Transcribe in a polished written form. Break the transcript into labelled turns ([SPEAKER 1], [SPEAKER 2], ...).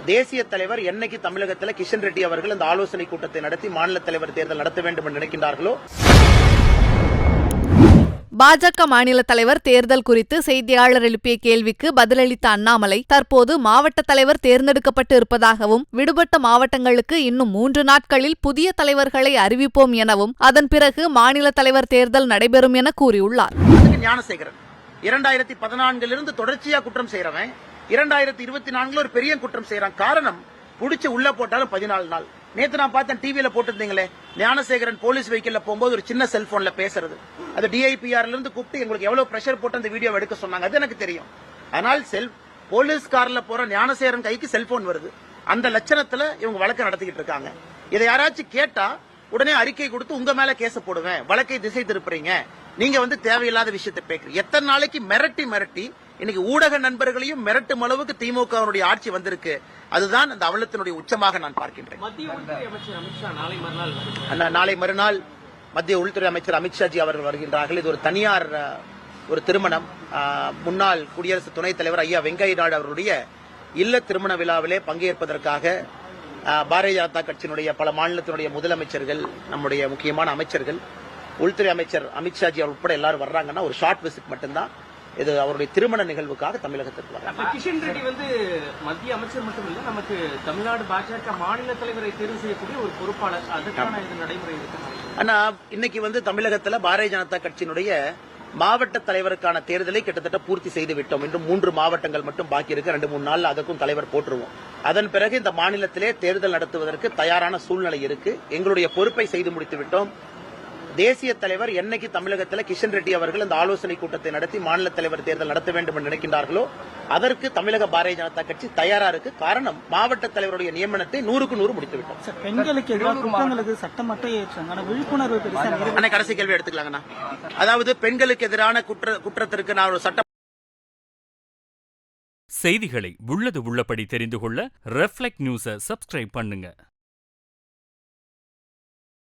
[SPEAKER 1] தேசிய தலைவர் என்னைக்கு தமிழகத்தில் கிஷன் ரெட்டி அவர்கள் இந்த ஆலோசனை கூட்டத்தை நடத்தி மாநில தலைவர் தேர்தல் நடத்த வேண்டும் என்று நினைக்கின்றார்களோ,
[SPEAKER 2] பாஜக மாநில தலைவர் தேர்தல் குறித்து செய்தியாளர் எழுப்பிய கேள்விக்கு பதிலளித்த அண்ணாமலை, தற்போது மாவட்ட தலைவர் தேர்ந்தெடுக்கப்பட்டு இருப்பதாகவும், விடுபட்ட மாவட்டங்களுக்கு இன்னும் 3 நாட்களில் புதிய தலைவர்களை அறிவிப்போம் எனவும், அதன் பிறகு மாநில தலைவர் தேர்தல் நடைபெறும் என கூறியுள்ளார்.
[SPEAKER 1] ஞானசேகரன் 2014 தொடர்ச்சியா குற்றம் செய்யறவன் 2024 ஒரு பெரிய குற்றம் செய்யறான். காரணம், புடிச்சு உள்ள போட்டாலும் 14 நாள். நேத்து நான் பார்த்தேன், டிவியில போட்டிருந்தீங்களே, ஞானசேகரன் போலீஸ் வெஹிக்கிள்ல போகும்போது ஒரு சின்ன செல்போன்ல பேசுறது, அது டிஐபிஆர்ல இருந்து கூப்பிட்டு எங்களுக்கு எவ்வளவு பிரஷர் போட்டு அந்த வீடியோ எடுக்க சொன்னாங்க, அது எனக்கு தெரியும். ஆனால் போலீஸ் கார்ல போற ஞானசேகரன் கைக்கு செல்போன் வருது. அந்த லட்சணத்துல இவங்க வழக்கு நடத்திக்கிட்டு இருக்காங்க. இதை யாராச்சும் கேட்டா உடனே அறிக்கை கொடுத்து உங்க மேல கேச போடுவேன், வழக்கை திசை திருப்புறீங்க, நீங்க தேவையில்லாத விஷயத்தை பேசுறீங்க. எத்தனை நாளைக்கு மிரட்டி இன்னைக்கு ஊடக நண்பர்களையும் மிரட்டும் அளவுக்கு திமுக ஆட்சி வந்திருக்கு. அதுதான் அந்த அவலத்தினுடைய உச்சமாக நான் பார்க்கின்றேன். நாளை மறுநாள் மத்திய உள்துறை அமைச்சர் அமித்ஷாஜி அவர்கள் வருகின்றார்கள். இது ஒரு தனியார் ஒரு திருமணம். முன்னாள் குடியரசு துணைத் தலைவர் ஐயா வெங்கையா நாயுடு அவர்களுடைய இல்ல திருமண விழாவிலே பங்கேற்பதற்காக பாரதிய ஜனதா கட்சியினுடைய பல மாநிலத்தினுடைய முதலமைச்சர்கள், நம்முடைய முக்கியமான அமைச்சர்கள், உள்துறை அமைச்சர் அமித்ஷாஜி அவர் உட்பட எல்லாரும் வர்றாங்கன்னா ஒரு ஷார்ட் விசிட் மட்டும்தான். இது அவருடைய திருமண நிகழ்வுக்காக தமிழகத்திற்கு வர்றாங்க.
[SPEAKER 3] கிஷன் ரெட்டி மத்திய அமைச்சர் மட்டும் இல்ல, நமக்கு தமிழ்நாடு பாஜக மாநில தலைவரை தேர்வு செய்யக்கூடிய ஒரு பொறுப்பாளர். அதற்கான இது நடைமுறை இருக்கு.
[SPEAKER 1] ஆனா இன்னைக்கு தமிழகத்துல பாரதிய ஜனதா கட்சியினுடைய மாவட்ட தலைவருக்கான தேர்தலை கிட்டத்தட்ட பூர்த்தி செய்து விட்டோம். இன்னும் 3 மாவட்டங்கள் மட்டும் பாக்கி இருக்கு. 2-3 நாள்ல அதற்கும் தலைவர் போட்டுருவோம். அதன் பிறகு இந்த மாநிலத்திலே தேர்தல் நடத்துவதற்கு தயாரான சூழ்நிலை இருக்கு. எங்களுடைய பொறுப்பை செய்து முடித்து விட்டோம். தேசிய தலைவர் என்னைக்கு தமிழகத்தில் கிஷன் ரெட்டி அவர்கள் இந்த ஆலோசனை கூட்டத்தை நடத்தி மாநில தலைவர் தேர்தல் நடத்த வேண்டும் என்று நினைக்கின்றார்களோ, அதற்கு தமிழக பாரதிய ஜனதா கட்சி தயாரா இருக்கு. காரணம், மாவட்ட தலைவருடைய நியமனத்தை 100க்கு 100 முடித்து விட்டோம்.
[SPEAKER 4] பெண்களுக்கு எதிரான குற்றங்களுக்கு சட்டம் மட்டும் ஏற்றாங்க, விழிப்புணர்வு
[SPEAKER 1] கடைசி கேள்வி எடுத்துக்கலாங்கண்ணா. அதாவது பெண்களுக்கு எதிரான குற்றத்திற்கு நான் ஒரு சட்டம்.
[SPEAKER 5] செய்திகளை உள்ளது உள்ளபடி தெரிந்து கொள்ள ரெஃப்ளெக்ட் நியூஸை சப்ஸ்கிரைப் பண்ணுங்க.